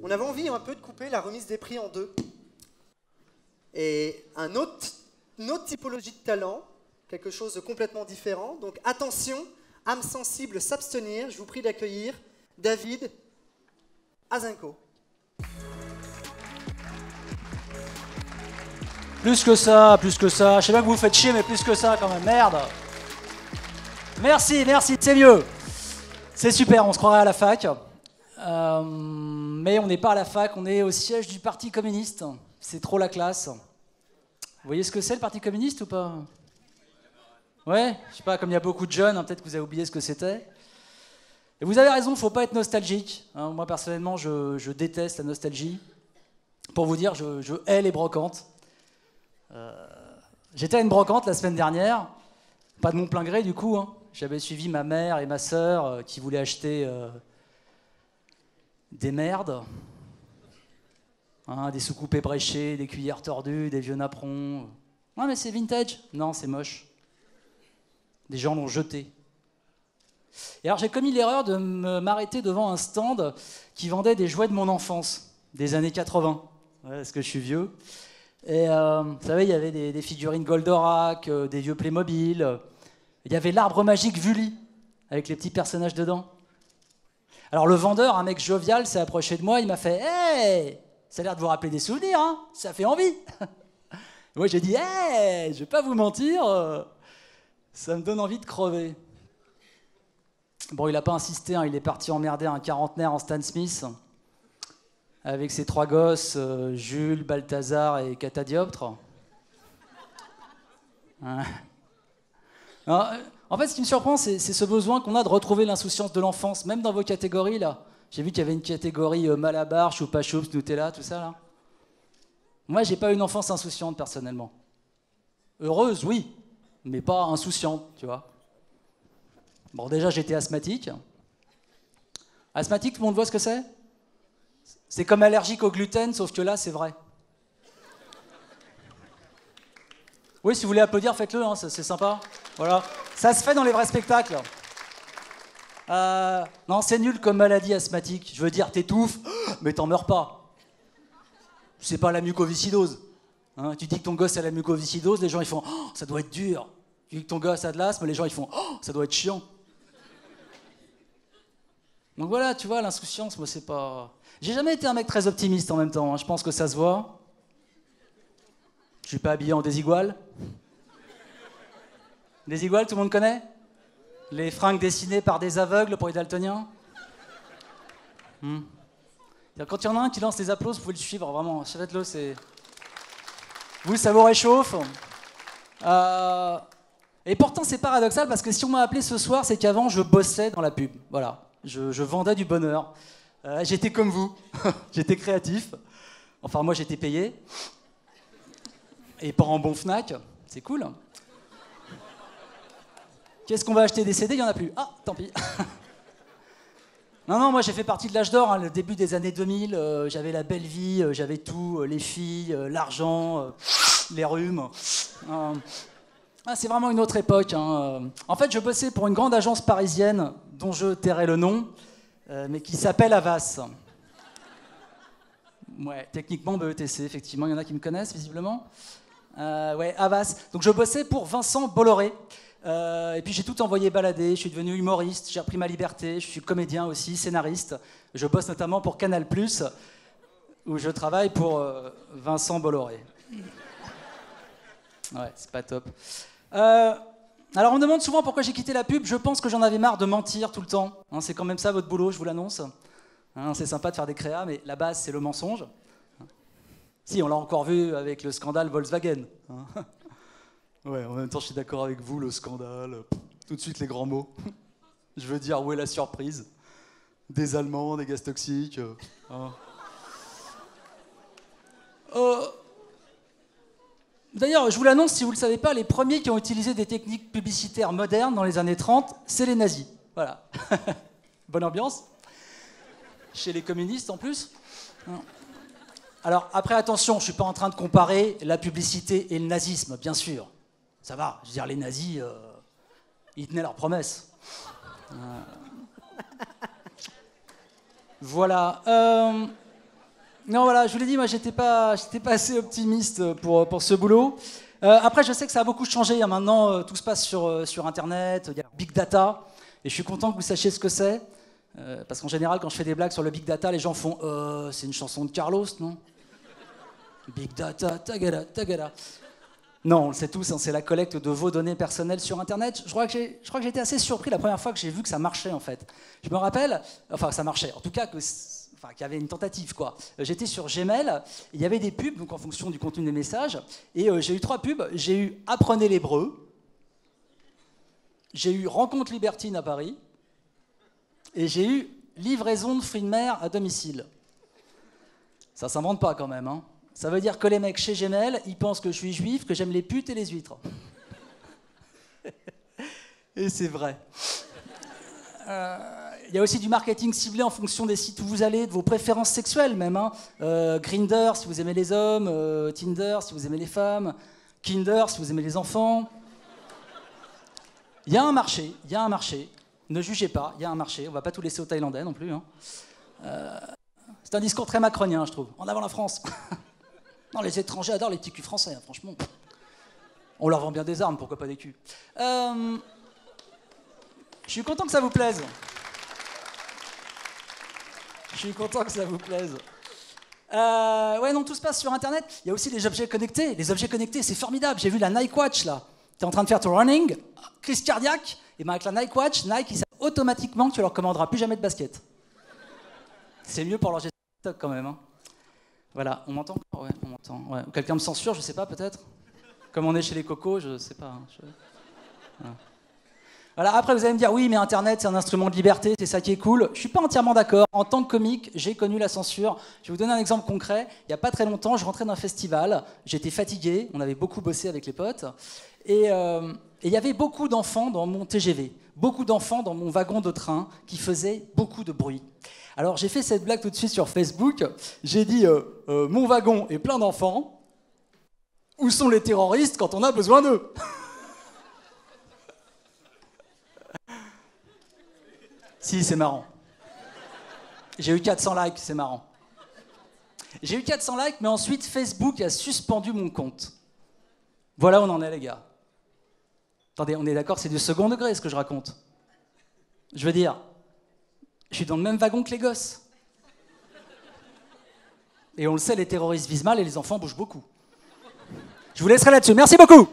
on avait envie un peu de couper la remise des prix en deux. Et une autre typologie de talent, quelque chose de complètement différent. Donc attention, âme sensible, s'abstenir. Je vous prie d'accueillir David Azenko. Plus que ça, plus que ça. Je sais pas que vous vous faites chier, mais plus que ça quand même. Merde. Merci, merci, c'est mieux. C'est super, on se croirait à la fac. Mais on n'est pas à la fac, on est au siège du Parti communiste. C'est trop la classe. Vous voyez ce que c'est le Parti communiste ou pas? Ouais, je sais pas, comme il y a beaucoup de jeunes, hein, peut-être que vous avez oublié ce que c'était. Et vous avez raison, il ne faut pas être nostalgique. Hein, moi personnellement, je déteste la nostalgie. Pour vous dire, je hais les brocantes. J'étais à une brocante la semaine dernière, pas de mon plein gré du coup, hein. J'avais suivi ma mère et ma sœur qui voulaient acheter des merdes, hein, des soucoupes ébréchées, des cuillères tordues, des vieux napperons. Ouais mais c'est vintage. Non, c'est moche. Des gens l'ont jeté. Et alors j'ai commis l'erreur de m'arrêter devant un stand qui vendait des jouets de mon enfance, des années 80, ouais, parce que je suis vieux. Et vous savez, il y avait des figurines Goldorak, des vieux Playmobil. Il y avait l'arbre magique Vully, avec les petits personnages dedans. Alors le vendeur, un mec jovial, s'est approché de moi, il m'a fait « Hey, ça a l'air de vous rappeler des souvenirs, hein, ça fait envie !» Moi j'ai dit « Hey, je vais pas vous mentir, ça me donne envie de crever. » Bon, il n'a pas insisté, hein, il est parti emmerder un quarantenaire en Stan Smith, avec ses trois gosses, Jules, Balthazar et Catadioptre. Hein. Alors, en fait, ce qui me surprend, c'est ce besoin qu'on a de retrouver l'insouciance de l'enfance, même dans vos catégories, là. J'ai vu qu'il y avait une catégorie Malabar, Choupa Choups, Nutella, tout ça, là. Moi, j'ai pas une enfance insouciante, personnellement. Heureuse, oui, mais pas insouciante, tu vois. Bon, déjà, j'étais asthmatique. Asthmatique, tout le monde voit ce que c'est? C'est comme allergique au gluten, sauf que là, c'est vrai. Oui, si vous voulez applaudir, faites-le, hein, c'est sympa. Voilà. Ça se fait dans les vrais spectacles. Non, c'est nul comme maladie asthmatique. Je veux dire, t'étouffes, mais t'en meurs pas. C'est pas la mucoviscidose. Hein, tu dis que ton gosse a la mucoviscidose, les gens ils font oh, ça doit être dur. Tu dis que ton gosse a de l'asthme, les gens ils font oh, ça doit être chiant. Donc voilà, tu vois, l'insouciance, moi c'est pas... J'ai jamais été un mec très optimiste en même temps, hein. Je pense que ça se voit. Je suis pas habillé en désigual. Désigual, tout le monde connaît? Les fringues dessinées par des aveugles pour les daltoniens. Quand il y en a un qui lance les applaudissements, vous pouvez le suivre, vraiment, faites-le, c'est... Vous, ça vous réchauffe. Et pourtant, c'est paradoxal, parce que si on m'a appelé ce soir, c'est qu'avant, je bossais dans la pub, voilà. Je vendais du bonheur. J'étais comme vous, j'étais créatif. Enfin, moi, j'étais payé. Et pas en bon Fnac, c'est cool. Qu'est-ce qu'on va acheter des CD? Il n'y en a plus. Ah, tant pis. Non, moi, j'ai fait partie de l'âge d'or, hein, le début des années 2000. J'avais la belle vie, j'avais tout, les filles, l'argent, les rhumes. C'est vraiment une autre époque. Hein. En fait, je bossais pour une grande agence parisienne dont je tairai le nom, mais qui s'appelle Havas. Ouais, techniquement BETC, effectivement, il y en a qui me connaissent visiblement. Ouais, Havas. Donc je bossais pour Vincent Bolloré. Et puis j'ai tout envoyé balader, je suis devenu humoriste, j'ai repris ma liberté, je suis comédien aussi, scénariste. Je bosse notamment pour Canal+, où je travaille pour Vincent Bolloré. Ouais, c'est pas top. Alors on me demande souvent pourquoi j'ai quitté la pub. Je pense que j'en avais marre de mentir tout le temps. Hein, c'est quand même ça votre boulot, je vous l'annonce. Hein, c'est sympa de faire des créas, mais la base c'est le mensonge. Si, on l'a encore vu avec le scandale Volkswagen. Hein. Ouais, en même temps je suis d'accord avec vous, le scandale. Tout de suite les grands mots. Je veux dire, où est la surprise? Des Allemands, des gaz toxiques. Hein. D'ailleurs, je vous l'annonce, si vous ne le savez pas, les premiers qui ont utilisé des techniques publicitaires modernes dans les années 30, c'est les nazis. Voilà. Bonne ambiance. Chez les communistes, en plus. Alors, après, attention, je ne suis pas en train de comparer la publicité et le nazisme, bien sûr. Ça va, je veux dire, les nazis, ils tenaient leurs promesses. Voilà. Non, voilà, je vous l'ai dit, moi, j'étais pas assez optimiste pour ce boulot. Après, je sais que ça a beaucoup changé. Hein. Maintenant, tout se passe sur Internet, il y a Big Data, et je suis content que vous sachiez ce que c'est. Parce qu'en général, quand je fais des blagues sur le Big Data, les gens font « c'est une chanson de Carlos, non ?» Big Data, tagada, tagada. Non, on le sait tous, hein, c'est la collecte de vos données personnelles sur Internet. Je crois que j'ai été assez surpris la première fois que j'ai vu que ça marchait, en fait. Je me rappelle, enfin, ça marchait, en tout cas, qu'il y avait une tentative, quoi. J'étais sur Gmail, il y avait des pubs, donc en fonction du contenu des messages, et j'ai eu 3 pubs. J'ai eu « Apprenez l'hébreu », j'ai eu « Rencontre libertine à Paris », et j'ai eu « Livraison de fruits de mer à domicile ». Ça s'invente pas, quand même, hein. Ça veut dire que les mecs chez Gmail, ils pensent que je suis juif, que j'aime les putes et les huîtres. Et c'est vrai. Il y a aussi du marketing ciblé en fonction des sites où vous allez, de vos préférences sexuelles même. Hein. Grindr si vous aimez les hommes, Tinder si vous aimez les femmes, Kinder si vous aimez les enfants. Il y a un marché. Ne jugez pas, il y a un marché. On ne va pas tout laisser aux Thaïlandais non plus. Hein. C'est un discours très macronien, je trouve. En avant la France. Non, les étrangers adorent les petits culs français, hein, franchement. On leur vend bien des armes, pourquoi pas des culs. Je suis content que ça vous plaise. Ouais, non, tout se passe sur Internet. Il y a aussi les objets connectés. Les objets connectés, c'est formidable. J'ai vu la Nike Watch, là. Tu es en train de faire ton running, crise cardiaque, et bien avec la Nike Watch, Nike, il sait automatiquement que tu leur commanderas plus jamais de basket. C'est mieux pour leur gestion de stock, quand même, hein. Voilà, on m'entend? Ouais, on m'entend. Ouais. Quelqu'un me censure, je sais pas, peut-être? Comme on est chez les cocos, je sais pas. Hein, Voilà, après vous allez me dire, oui, mais Internet, c'est un instrument de liberté, c'est ça qui est cool. Je suis pas entièrement d'accord. En tant que comique, j'ai connu la censure. Je vais vous donner un exemple concret. Il y a pas très longtemps, je rentrais d'un festival, j'étais fatigué, on avait beaucoup bossé avec les potes, et il y avait beaucoup d'enfants dans mon TGV, beaucoup d'enfants dans mon wagon de train qui faisaient beaucoup de bruit. Alors j'ai fait cette blague tout de suite sur Facebook, j'ai dit mon wagon est plein d'enfants, où sont les terroristes quand on a besoin d'eux? Si, c'est marrant. J'ai eu 400 likes, c'est marrant. J'ai eu 400 likes, mais ensuite Facebook a suspendu mon compte. Voilà où on en est, les gars. Attendez, on est d'accord, c'est du second degré ce que je raconte. Je veux dire, je suis dans le même wagon que les gosses. Et on le sait, les terroristes visent mal et les enfants bougent beaucoup. Je vous laisserai là-dessus. Merci beaucoup.